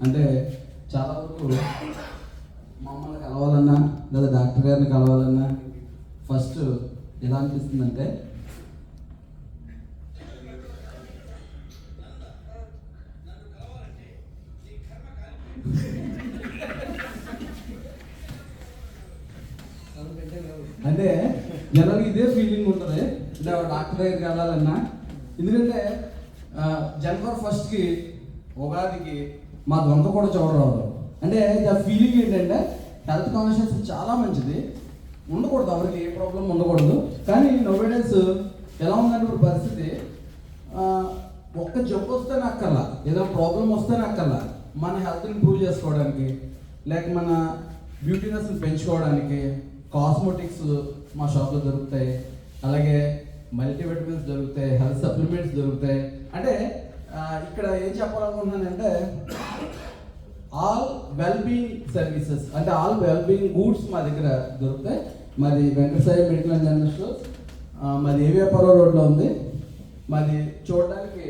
అంటే చాలా వరకు మమ్మల్ని కలవాలన్నా లేదా డాక్టర్ గారిని కలవాలన్నా ఫస్ట్ ఎలా అనిపిస్తుందంటే అంటే జనరల్గా ఇదే ఫీలింగ్ ఉంటుంది అంటే డాక్టర్ దగ్గరికి వెళ్ళాలన్నా. ఎందుకంటే జనవరి 1కి ఉగాదికి మా దొంగ కూడా చూడరాదు. అంటే ఆ ఫీలింగ్ ఏంటంటే హెల్త్ కాన్షియస్ చాలా మంచిది, ఉండకూడదు, ఎవరికి ఏ ప్రాబ్లం ఉండకూడదు. కానీ నోవేడేస్ ఎలా ఉందంటే ఇప్పుడు పరిస్థితి ఒక్క జబ్బు వస్తేనే అక్కర్లా, ఏదైనా ప్రాబ్లం వస్తేనే అక్కర్లా, మన హెల్త్ని ఇంప్రూవ్ చేసుకోవడానికి లేక మన బ్యూటీనెస్ని పెంచుకోవడానికి కాస్మెటిక్స్ మా షాప్లో దొరుకుతాయి, అలాగే మల్టీవిటమిన్స్ దొరుకుతాయి, హెల్త్ సప్లిమెంట్స్ దొరుకుతాయి. అంటే ఇక్కడ ఏం చెప్పాలనుకుంటున్నానంటే ఆల్ వెల్బీయింగ్ సర్వీసెస్, అంటే ఆల్ వెల్బీయింగ్ గూడ్స్ మా దగ్గర దొరుకుతాయి. మాది Venkatasai medical and general stores, మాది ఏవియాపురం రోడ్లో ఉంది. మాది చూడడానికి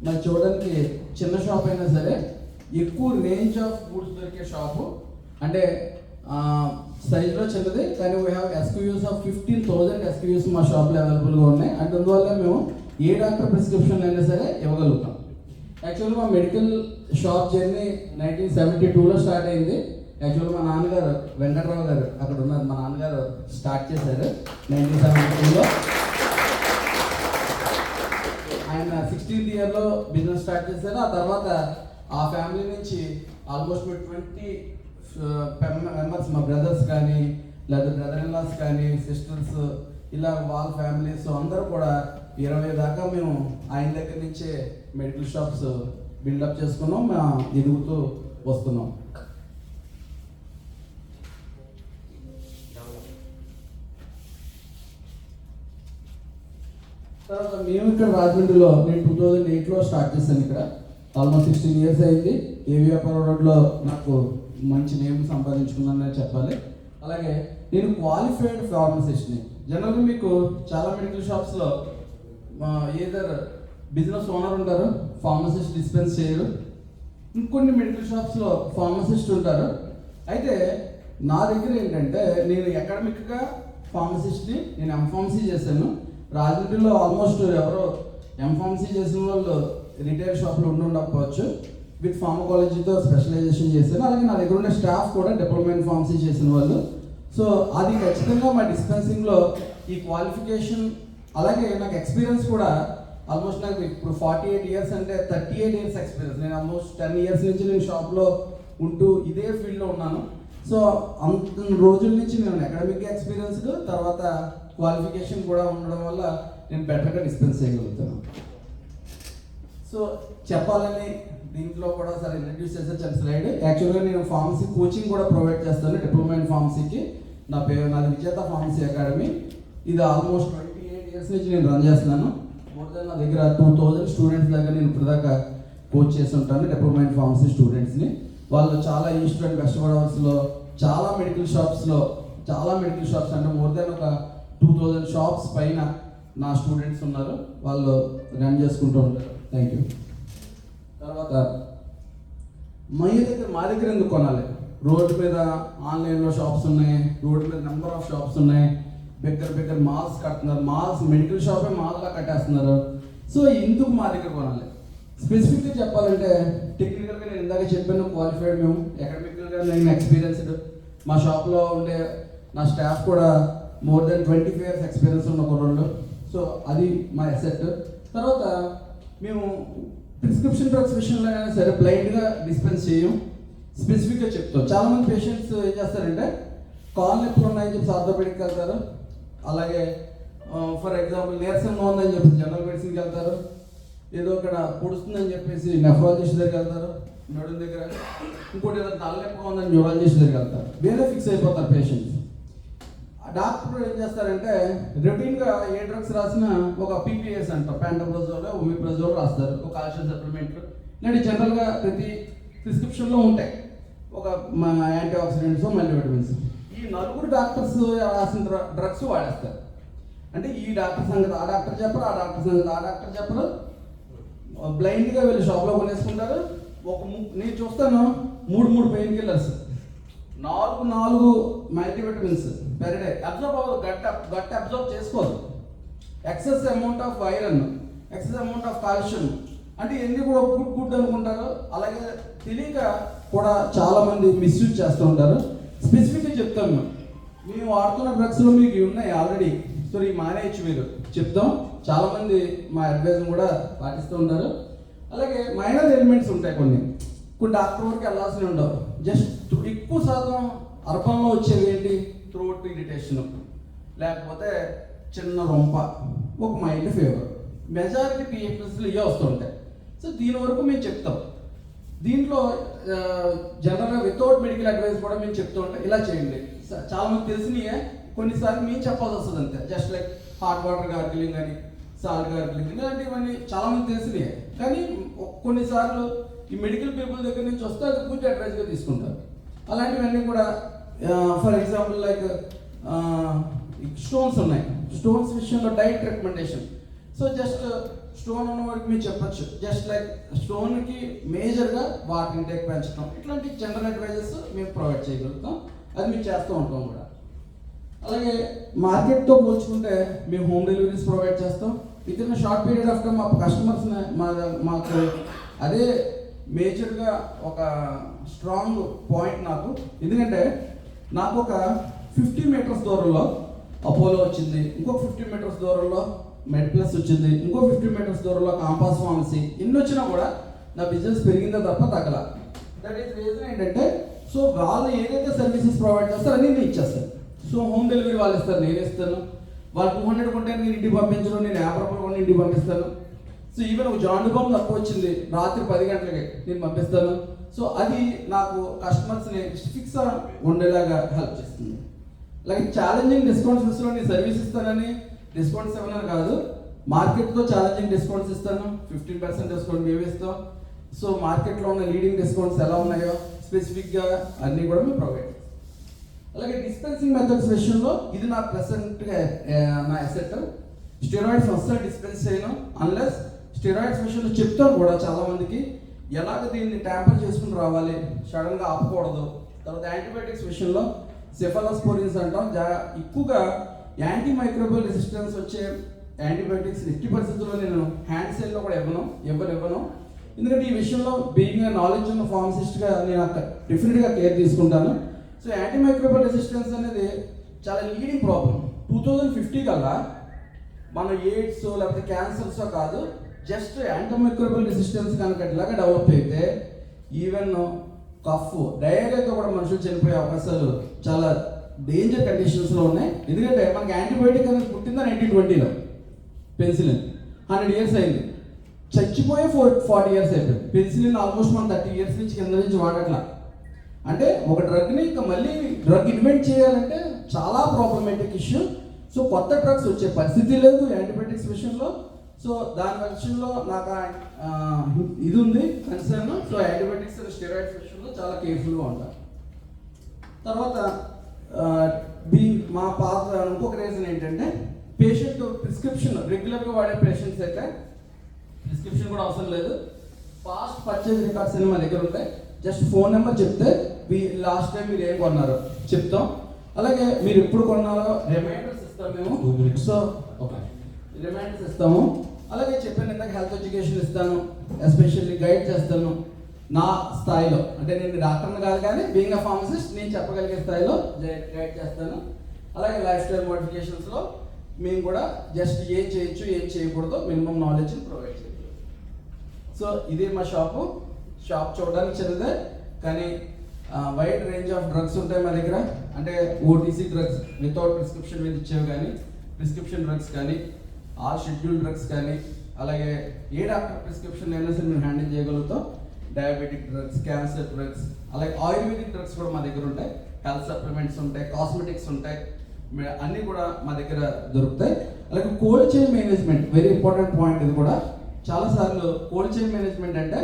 మరి చూడడానికి చిన్న షాప్ అయినా సరే ఎక్కువ రేంజ్ ఆఫ్ గూడ్స్ దొరికే షాపు. అంటే సైజులో చిన్నది, కానీ we have SKUs of 15,000 SKUs మా షాప్లో అవైలబుల్గా ఉన్నాయి. అంటే అందువల్ల మేము ఏ డాక్టర్ ప్రిస్క్రిప్షన్ అయినా సరే ఇవ్వగలుగుతాం. యాక్చువల్గా మా మెడికల్ షాప్ జర్నీ 1972లో స్టార్ట్ అయింది. యాక్చువల్గా మా నాన్నగారు వెంకటరావు గారు అక్కడ ఉన్నారు, మా నాన్నగారు స్టార్ట్ చేశారు 1972లో. ఆయన 16th ఇయర్లో బిజినెస్ స్టార్ట్ చేశారు. ఆ తర్వాత ఆ ఫ్యామిలీ నుంచి ఆల్మోస్ట్ 20 మెంబర్స్, మా బ్రదర్స్ కానీ లేదా బ్రదర్ ఇన్ లాస్ కానీ సిస్టర్స్, ఇలా వాళ్ళ ఫ్యామిలీస్ అందరూ కూడా 20 దాకా మేము ఆయన దగ్గర నుంచే మెడికల్ షాప్స్ బిల్డప్ చేసుకున్నాం, మేము ఎదుగుతూ వస్తున్నాం. తర్వాత మేము ఇక్కడ రాజమండ్రిలో నేను 2008లో స్టార్ట్ చేశాను. ఇక్కడ ఆల్మోస్ట్ 16 years అయింది. ఏవియాపురం రోడ్లో నాకు మంచి నేమ్ సంపాదించుకున్నానని చెప్పాలి. అలాగే నేను క్వాలిఫైడ్ ఫార్మసిస్ట్ని. జనరల్గా మీకు చాలా మెడికల్ షాప్స్లో ఏదర్ బిజినెస్ ఓనర్ ఉంటారు, ఫార్మసిస్ట్ డిస్పెన్స్ చేయరు. ఇంకొన్ని మెడికల్ షాప్స్లో ఫార్మసిస్ట్ ఉంటారు. అయితే నా దగ్గర ఏంటంటే నేను అకాడమిక్గా ఫార్మసిస్ట్ని, నేను ఎంఫార్మసీ చేశాను. రాజమండ్రిలో ఆల్మోస్ట్ ఎవరో ఎంఫార్మసీ చేసిన వాళ్ళు రిటైల్ షాప్లో ఉండకపోవచ్చు. విత్ ఫార్మకాలజీతో స్పెషలైజేషన్ చేశాను. అలాగే నా దగ్గర ఉండే స్టాఫ్ కూడా డిప్లొమా ఇన్ ఫార్మసీ చేసిన వాళ్ళు. సో అది ఖచ్చితంగా మా డిస్పెన్సింగ్లో ఈ క్వాలిఫికేషన్, అలాగే నాకు ఎక్స్పీరియన్స్ కూడా ఆల్మోస్ట్ నాకు ఇప్పుడు 48 years అంటే 38 years ఎక్స్పీరియన్స్. నేను ఆల్మోస్ట్ 10 years నుంచి నేను షాప్లో ఉంటూ ఇదే ఫీల్డ్లో ఉన్నాను. సో అంత రోజుల నుంచి నేను అకాడమిక్ ఎక్స్పీరియన్స్డ్, తర్వాత క్వాలిఫికేషన్ కూడా ఉండడం వల్ల నేను బెటర్గా డిస్పెన్స్ చేయగలుగుతాను. సో చెప్పాలని దీంట్లో కూడా సరే ఇంట్రడ్యూస్ చేసే చిన్న స్లైడ్. యాక్చువల్గా నేను ఫార్మసీ కోచింగ్ కూడా ప్రొవైడ్ చేస్తాను, డిప్లొమా ఇన్ ఫార్మసీకి. నాది విజేత ఫార్మసీ అకాడమీ. ఇది ఆల్మోస్ట్ 28 years నుంచి నేను రన్ చేస్తున్నాను. మోర్ దెన్ నా దగ్గర 2000 స్టూడెంట్స్ దగ్గర నేను ఇప్పటిదాకా కోచ్ చేసి ఉంటాను డిప్లొమా ఇన్ ఫార్మసీ స్టూడెంట్స్ని. వాళ్ళు చాలా ఈస్ట్ అండ్ వెస్ట్ గోదావరిలో చాలా మెడికల్ షాప్స్ అంటే మోర్ దెన్ ఒక 2000 షాప్స్ పైన నా స్టూడెంట్స్ ఉన్నారు, వాళ్ళు రన్ చేసుకుంటూ ఉంటారు. Thank you. తర్వాత మా దగ్గర ఎందుకు కొనాలి? రోడ్డు మీద ఆన్లైన్లో షాప్స్ ఉన్నాయి, రోడ్డు మీద నెంబర్ ఆఫ్ షాప్స్ ఉన్నాయి, బిగ్గర్ మాల్స్ కడుతున్నారు, మాల్స్ మెడికల్ షాపే మాల్లా కట్టేస్తున్నారు. సో ఎందుకు మా దగ్గర కొనాలి? స్పెసిఫిక్గా చెప్పాలంటే టెక్నికల్గా నేను ఇందాక చెప్పాను, క్వాలిఫైడ్ మేము, అకాడమికల్గా నేను ఎక్స్పీరియన్స్డ్. మా షాప్లో ఉండే నా స్టాఫ్ కూడా మోర్ దెన్ 25 years ఎక్స్పీరియన్స్ ఉన్న కుర్రోళ్ళు. సో అది మా అసెట్. తర్వాత మేము ప్రిస్క్రిప్షన్ డ్రగ్స్ విషయంలో అయినా సరే బ్లైండ్గా డిస్పెన్స్ చేయం, స్పెసిఫిక్గా చెప్తాం. చాలామంది పేషెంట్స్ ఏం చేస్తారంటే కాళ్ళు నొప్పులు ఉన్నాయని చెప్పి ఆర్థోపెడిక్కి వెళ్తారు, అలాగే ఫర్ ఎగ్జాంపుల్ నీరసంగా ఉందని చెప్పి జనరల్ మెడిసిన్కి వెళ్తారు, ఏదో అక్కడ పొడుస్తుందని చెప్పేసి నెఫ్రాలజిస్ట్ దగ్గరికి వెళ్తారు, నడుం దగ్గర, ఇంకోటి ఏదో తలనొప్పిగా ఉందని న్యూరాలజిస్ట్ దగ్గరికి వెళ్తారు. వేరే ఫిక్స్ అయిపోతారు పేషెంట్స్. డాక్టర్ ఏం చేస్తారంటే రొటీన్గా ఏ డ్రగ్స్ రాసినా ఒక పీపీఎస్ అంటారు, ప్యాంటోప్రజోల్, ఒమిప్రజోల్ రాస్తారు, ఒక కాల్షియం సప్లిమెంట్, ఇలాంటి జనరల్గా ప్రతి ప్రిస్క్రిప్షన్లో ఉంటాయి ఒక యాంటీ ఆక్సిడెంట్స్, మల్టీవిటమిన్స్. ఈ నలుగురు డాక్టర్స్ రాసిన డ్రగ్స్ వాడేస్తారు. అంటే ఈ డాక్టర్ సంగతి ఆ డాక్టర్ చెప్పరు, ఆ డాక్టర్ సంగతి ఆ డాక్టర్ చెప్పరు, బ్లైండ్గా వీళ్ళు షాప్లో కొనేసుకుంటారు. నేను చూస్తాను 3 pain killers, 4 multivitamins per day observe అవ్వదు, గట్ అబ్జర్వ్ చేసుకోదు. Excess amount of iron, excess amount of calcium, అంటే ఎన్ని కూడా గుడ్ అనుకుంటారు. అలాగే తెలియక కూడా చాలామంది మిస్యూజ్ చేస్తూ ఉంటారు. స్పెసిఫిక్గా చెప్తాం, మేము వాడుతున్న డ్రగ్స్లో మీకు ఉన్నాయి ఆల్రెడీ, సో ఈ మానేయచ్చు మీరు చెప్తాం. చాలామంది మా అడ్వైజ్ కూడా పాటిస్తూ ఉంటారు. అలాగే మైనర్ ఎలిమెంట్స్ ఉంటాయి కొన్ని డాక్టర్ వరకు వెళ్ళాల్సి ఉండవు. జస్ట్ ఎక్కువ శాతం అర్పంలో వచ్చేవి ఏంటి, థ్రోట్ ఇరిటేషన్, లేకపోతే చిన్న రొంప, ఒక మైల్డ్ ఫీవర్, మెజారిటీ పిఎఫ్ఎస్లు ఇవే వస్తుంటాయి. సో దీని వరకు మేము చెప్తాం. దీంట్లో జనరల్గా వితౌట్ మెడికల్ అడ్వైస్ కూడా మేము చెప్తూ ఉంటాం, ఇలా చేయండి. చాలామంది తెలిసినయే, కొన్నిసార్లు మేము చెప్పాల్సి వస్తుంది అంతే. Just like hot water gargling అని, సాల్ట్ గార్గిలింగ్, ఇలాంటివన్నీ చాలామంది తెలిసినయే. కానీ కొన్నిసార్లు ఈ మెడికల్ పీపుల్ దగ్గర నుంచి వస్తే అది పూర్తి అడ్వైస్గా తీసుకుంటారు. అలాంటివన్నీ కూడా ఫర్ ఎగ్జాంపుల్ లైక్ స్టోన్స్ ఉన్నాయి, స్టోన్స్ విషయంలో diet recommendation. So just stone ఉన్న వరకు మీరు చెప్పచ్చు, జస్ట్ లైక్ స్టోన్కి మేజర్గా వాటర్ ఇంటేక్ పెంచడం, ఇట్లాంటి జనరల్ అడ్వైజెస్ మేము ప్రొవైడ్ చేయగలుగుతాం. అది మేము చేస్తూ ఉంటాం కూడా. అలాగే మార్కెట్తో పోల్చుకుంటే మేము హోమ్ డెలివరీస్ ప్రొవైడ్ చేస్తాం. With in short period of time మా కస్టమర్స్ని మాకు అదే మేజర్గా ఒక స్ట్రాంగ్ పాయింట్ నాకు. ఎందుకంటే నాకు ఒక 50 మీటర్స్ దూరంలో అపోలో వచ్చింది, ఇంకో 50 మీటర్స్ దూరంలో మెడ్ప్లస్ వచ్చింది, ఇంకో 50 మీటర్స్ దూరంలో కాంపాస్ ఫార్మసీ, ఇన్ని వచ్చినా కూడా నా బిజినెస్ పెరిగిందో తప్ప తగ్గల. దట్ ఈస్ రీజన్ ఏంటంటే, సో వాళ్ళు ఏదైతే సర్వీసెస్ ప్రొవైడ్ చేస్తారో అన్నీ నేను ఇచ్చేస్తాను. సో హోమ్ డెలివరీ వాళ్ళు ఇస్తారు, నేను ఇస్తాను. వాళ్ళు 200 కొంటే నేను ఇంటికి పంపించడం, నేను 50 రూపాయలు కొన్ని ఇంటికి పంపిస్తాను. సో ఈవెన్ ఒక జాండు బాంబు తక్కువ వచ్చింది రాత్రి 10 గంటలకి నేను పంపిస్తాను. సో అది నాకు కస్టమర్స్ని ఫిక్స్ ఉండేలాగా హెల్ప్ చేస్తుంది. అలాగే ఛాలెంజింగ్ డిస్కౌంట్స్లో నేను సర్వీస్ ఇస్తానని డిస్కౌంట్స్ ఇవ్వనని కాదు, మార్కెట్తో ఛాలెంజింగ్ డిస్కౌంట్స్ ఇస్తాను. 15% డిస్కౌంట్ మేము ఇస్తాం. సో మార్కెట్లో ఉన్న లీడింగ్ డిస్కౌంట్స్ ఎలా ఉన్నాయో స్పెసిఫిక్గా అన్నీ కూడా మేము ప్రొవైడ్ చేస్తాం. అలాగే డిస్పెన్సింగ్ మెథడ్స్ విషయంలో ఇది నా ప్రెసెంట్గా నా అసెట్. స్టెరాయిడ్స్ అస్సలు డిస్పెన్స్ చేయను అన్లెస్ స్టెరాయిడ్స్ విషయంలో చెప్తాను కూడా చాలామందికి, ఎలాగ దీన్ని ట్యాంపర్ చేసుకుని రావాలి, సడన్గా ఆపకూడదు. తర్వాత యాంటీబయాటిక్స్ విషయంలో సెఫాలోస్పోరిన్స్ అంటాం, ఎక్కువగా యాంటీ మైక్రోబియల్ రెసిస్టెన్స్ వచ్చే యాంటీబయాటిక్స్ ఎట్టి పరిస్థితుల్లో నేను హ్యాండ్ సెల్లో కూడా ఇవ్వను. ఎందుకంటే ఈ విషయంలో బీయింగ్ నాలెడ్జ్ ఉన్న ఫార్మసిస్ట్గా నేను డెఫినెట్గా కేర్ తీసుకుంటాను. సో యాంటీ మైక్రోబియల్ రెసిస్టెన్స్ అనేది చాలా లీడింగ్ ప్రాబ్లం. 2050 కల్లా మన ఎయిడ్స్ లేకపోతే క్యాన్సర్స్ కాదు, జస్ట్ యాంటీమైక్రోబియల్ రెసిస్టెన్స్ కనుక ఇట్లాగా డెవలప్ అయితే ఈవెన్ కఫ్, డయేరియాతో కూడా మనుషులు చనిపోయే అవకాశాలు చాలా డేంజర్ కండిషన్స్లో ఉన్నాయి. ఎందుకంటే మనకి యాంటీబయాటిక్ అనేది పుట్టిందా 1920లో, పెన్సిలిన్ 100 ఇయర్స్ అయింది, చచ్చిపోయే 40 ఇయర్స్ అయిపోయింది. పెన్సిలిన్ ఆల్మోస్ట్ మనం 30 ఇయర్స్ నుంచి కింద నుంచి వాడట్లా. అంటే ఒక డ్రగ్ని ఇంకా మళ్ళీ డ్రగ్ ఇన్వెంట్ చేయాలంటే చాలా ప్రాబ్లమేటిక్ ఇష్యూ. సో కొత్త డ్రగ్స్ వచ్చే పరిస్థితి లేదు యాంటీబయాటిక్స్ విషయంలో. సో దాని విషయంలో నాకు ఇది ఉంది concern. So antibiotics and steroids విషయంలో చాలా కేర్ఫుల్గా ఉంటాను. తర్వాత మా పాత్ర ఇంకొక రీజన్ ఏంటంటే, పేషెంట్ ప్రిస్క్రిప్షన్ రెగ్యులర్గా వాడే పేషెంట్స్ అయితే ప్రిస్క్రిప్షన్ కూడా అవసరం లేదు. పాస్ట్ పర్చేజ్ రికార్డ్స్ అని మా దగ్గర ఉంటాయి. జస్ట్ ఫోన్ నెంబర్ చెప్తే లాస్ట్ టైం మీరు ఏం కొన్నారో చెప్తాం. అలాగే మీరు ఎప్పుడు కొన్నారో రిమైండర్స్ ఇస్తాం మేము. సో రిమైండర్స్ ఇస్తాము. అలాగే చెప్పాను ఇందాక హెల్త్ ఎడ్యుకేషన్ ఇస్తాను, ఎస్పెషల్లీ గైడ్ చేస్తాను నా స్థాయిలో. అంటే నేను డాక్టర్ని కాదు కానీ బీయింగ్ అ ఫార్మసిస్ట్ నేను చెప్పగలిగే స్థాయిలో గైడ్ చేస్తాను. అలాగే లైఫ్ స్టైల్ మోడిఫికేషన్స్లో మేము కూడా జస్ట్ ఏం చేయొచ్చు ఏం చేయకూడదు మినిమం నాలెడ్జ్ని ప్రొవైడ్ చేయగలం. సో ఇదే మా షాప్ చూడడానికి చిన్నదే కానీ వైడ్ రేంజ్ ఆఫ్ డ్రగ్స్ ఉంటాయి మా దగ్గర. అంటే ఓటీసీ డ్రగ్స్ వితౌట్ ప్రిస్క్రిప్షన్ మీద ఇచ్చేవి కానీ, ప్రిస్క్రిప్షన్ డ్రగ్స్ కానీ, ఆల్ షెడ్యూల్ డ్రగ్స్ కానీ, అలాగే ఏ డాక్టర్ ప్రిస్క్రిప్షన్ అయినా సరే మేము హ్యాండిల్ చేయగలుగుతాం. డయాబెటిక్ డ్రగ్స్, క్యాన్సర్ డ్రగ్స్, అలాగే ఆయుర్వేదిక్ డ్రగ్స్ కూడా మా దగ్గర ఉంటాయి. హెల్త్ సప్లిమెంట్స్ ఉంటాయి, కాస్మెటిక్స్ ఉంటాయి, అన్నీ కూడా మా దగ్గర దొరుకుతాయి. అలాగే cold chain management very important point. ఇది కూడా చాలాసార్లు కోల్డ్ చైన్ మేనేజ్మెంట్ అంటే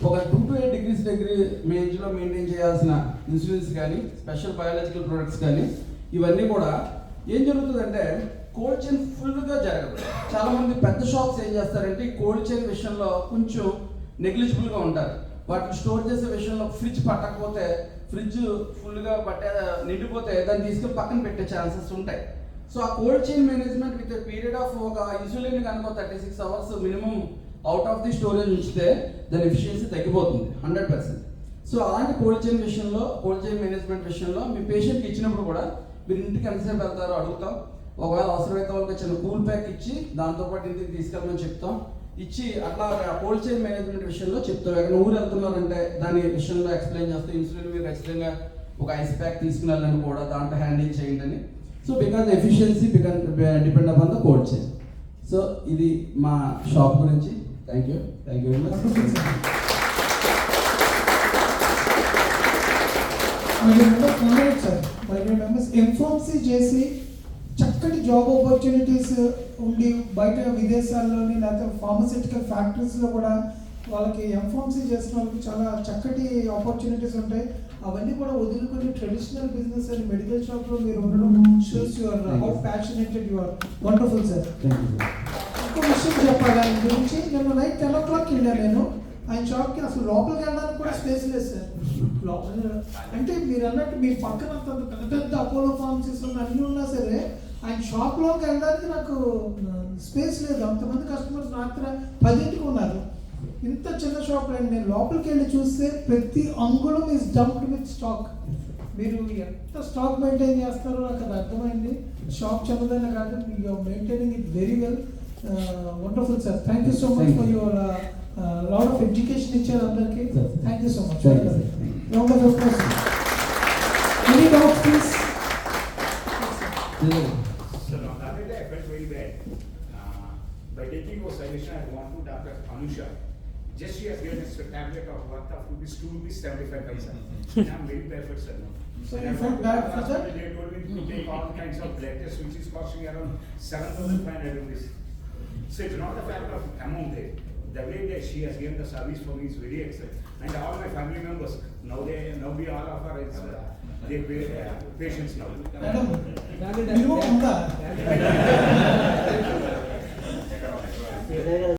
ఒక 2 to 8 degrees రేంజ్లో మెయింటైన్ చేయాల్సిన ఇన్సులిన్స్ కానీ స్పెషల్ బయాలజికల్ ప్రొడక్ట్స్ కానీ ఇవన్నీ కూడా ఏం జరుగుతుందంటే కోల్డ్ చైన్ ఫుల్గా జరగదు. చాలామంది పెద్ద షాప్స్ ఏం చేస్తారంటే ఈ కోల్డ్ చైన్ విషయంలో కొంచెం నెగ్లిజిబుల్గా ఉంటారు. వాటిని స్టోర్ చేసే విషయంలో ఫ్రిడ్జ్ పట్టకపోతే ఫ్రిడ్జ్ ఫుల్గా నిండిపోతే దాన్ని తీసుకెళ్ళి పక్కన పెట్టే ఛాన్సెస్ ఉంటాయి. సో ఆ cold chain management with period of ఒక ఇన్సులిన్ కనుక 36 hours minimum out of the storage ఉంచితే దాని ఎఫిషియన్సీ తగ్గిపోతుంది 100%. సో అలాంటి కోల్డ్ చైన్ విషయంలో, కోల్డ్ చైన్ మేనేజ్మెంట్ విషయంలో మీ పేషెంట్కి ఇచ్చినప్పుడు కూడా మీరు ఇంటికి ఎంతసేపు వెళ్తారో అడుగుతాం. ఒకవేళ అవసరమైతే వాళ్ళకి చిన్న కూల్ ప్యాక్ ఇచ్చి దాంతోపాటు ఇంటికి తీసుకెళ్ళమని చెప్తాం. ఇచ్చి అట్లా కోల్డ్ చైన్ మేనేజ్మెంట్ విషయంలో చెప్తాం. ఎక్కడ ఊరు వెళ్తున్నారంటే దాని విషయంలో ఎక్స్ప్లెయిన్ చేస్తాం. ఇన్సులిన్ మీరు ఖచ్చితంగా ఒక ఐస్ ప్యాక్ తీసుకున్నారని కూడా దాంట్లో హ్యాండిల్ చేయండి అని. So because efficiency depend upon the cold chain. So ఇది మా షాప్ గురించి. Thank you very much. M Pharmacy చేసి చక్కటి జాబ్ ఆపర్చునిటీస్ ఉండి బయట విదేశాల్లోని లేకపోతే ఫార్మస్యూటికల్ ఫ్యాక్టరీస్లో కూడా వాళ్ళకి ఎంఫార్మసీ చేసిన వాళ్ళకి చాలా చక్కటి ఆపర్చునిటీస్ ఉంటాయి. అవన్నీ కూడా వదులుకొని ట్రెడిషనల్ బిజినెస్ అని మెడికల్ షాప్లో మీరు ఉండడం shows your how passionated you are. Wonderful sir. ఇంకో విషయం చెప్పాలి ఆయన గురించి. నేను నైట్ 10 o'clock వెళ్ళాను. నేను ఆయన షాప్కి అసలు లోపలికి వెళ్ళడానికి కూడా స్పేస్ లేదు సార్. అంటే మీరు అన్నట్టు మీ పక్కన పెద్ద పెద్ద అపోలో ఫార్మసీస్ అన్నీ ఉన్నా సరే ఆయన షాప్లోకి వెళ్ళడానికి నాకు స్పేస్ లేదు. అంతమంది కస్టమర్స్ రాత్రి 10ంటికి ఉన్నారు. ఇంత చిన్న షాప్ అండి. నేను లోపలికి వెళ్ళి చూస్తే ప్రతి అంగుళం ఈజ్ డంప్డ్ విత్ స్టాక్. మీరు ఎంత స్టాక్ మెయింటైన్ చేస్తారో నాకు అది అర్థమైంది. షాప్ చిన్నదైనా కాదు, you maintaining it very well. Wonderful sir. Thank you so much for your lot of education ఇచ్చారు అందరికీ. Thank you so much. Any doubts please? So on that day I felt very bad. By taking your suggestion, I want to Dr. Anusha. Just she has given us a tablet of worth of ₹2.75. I'm very bad for sir. So you felt bad for that? They told me to take all kinds of blood tests which is costing around ₹7,500. So it's not the fact of amount there. The way that she has given the service for me is very excellent. And all my family members, now we all of our they pay patients now. Madam, minimum ఉందా?